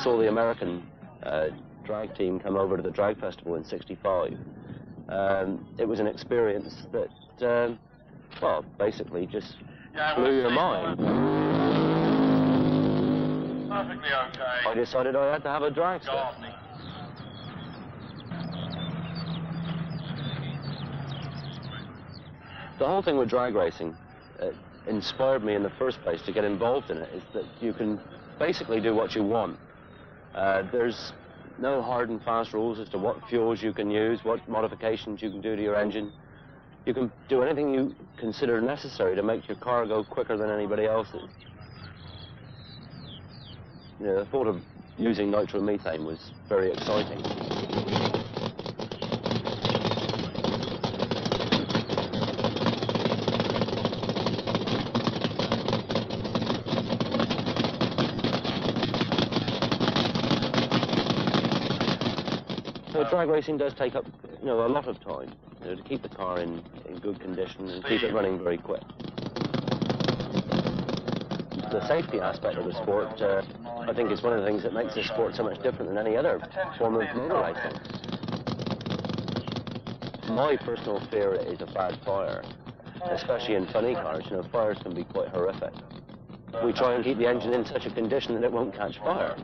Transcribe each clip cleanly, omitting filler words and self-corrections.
saw the American drag team come over to the drag festival in '65. It was an experience that, well, basically just blew your mind. Perfectly okay. I decided I had to have a dragster. The whole thing with drag racing inspired me in the first place to get involved in it, is that you can basically do what you want. There's no hard and fast rules as to what fuels you can use, what modifications you can do to your engine. You can do anything you consider necessary to make your car go quicker than anybody else's. You know, the thought of using nitromethane was very exciting. So drag racing does take up, you know, a lot of time, you know, to keep the car in good condition and keep it running very quick. The safety aspect of the sport, I think, is one of the things that makes this sport so much different than any other form of motor racing. My personal fear is a bad fire, especially in funny cars. You know, fires can be quite horrific. We try and keep the engine in such a condition that it won't catch fire.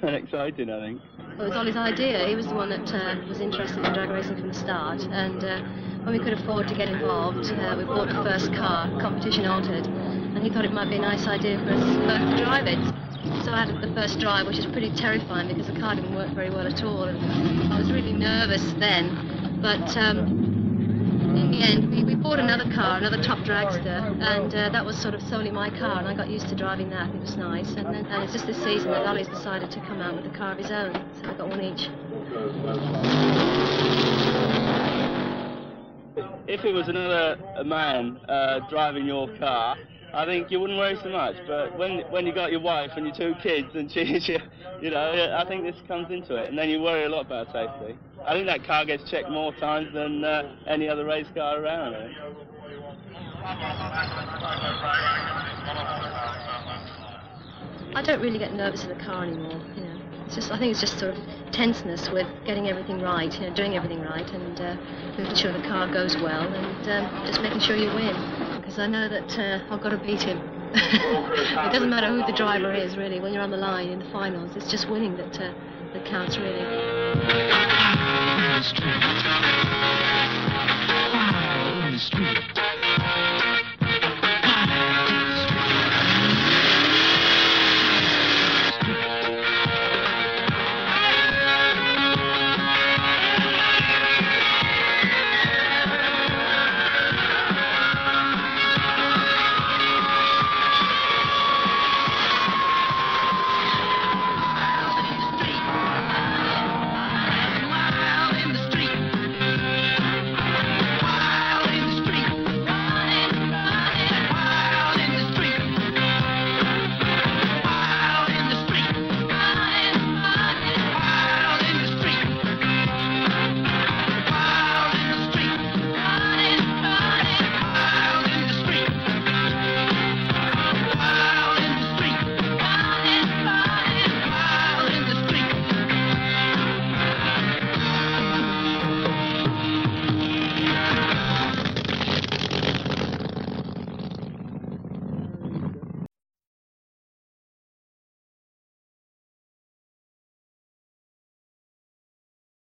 Exciting, I think. Well, it was Ollie's idea. He was the one that was interested in drag racing from the start, and when we could afford to get involved, we bought the first car, competition altered, and he thought it might be a nice idea for us both to drive it. So I had the first drive, which is pretty terrifying because the car didn't work very well at all, and I was really nervous then, but in the end we bought another car, another top dragster, and that was sort of solely my car, and I got used to driving that. It was nice, and it's just this season that Ollie's decided to come out with a car of his own, so we've got one each. If it was another man driving your car, I think you wouldn't worry so much, but when you got your wife and your 2 kids and you know, I think this comes into it, and then you worry a lot about safety. I think that car gets checked more times than any other race car around. I think. I don't really get nervous in the car anymore, you know. It's just, I think it's just sort of tenseness with getting everything right, you know, doing everything right, and making sure the car goes well, and just making sure you win, because I know that I've got to beat him. It doesn't matter who the driver is, really, when you're on the line in the finals. It's just winning that counts, really.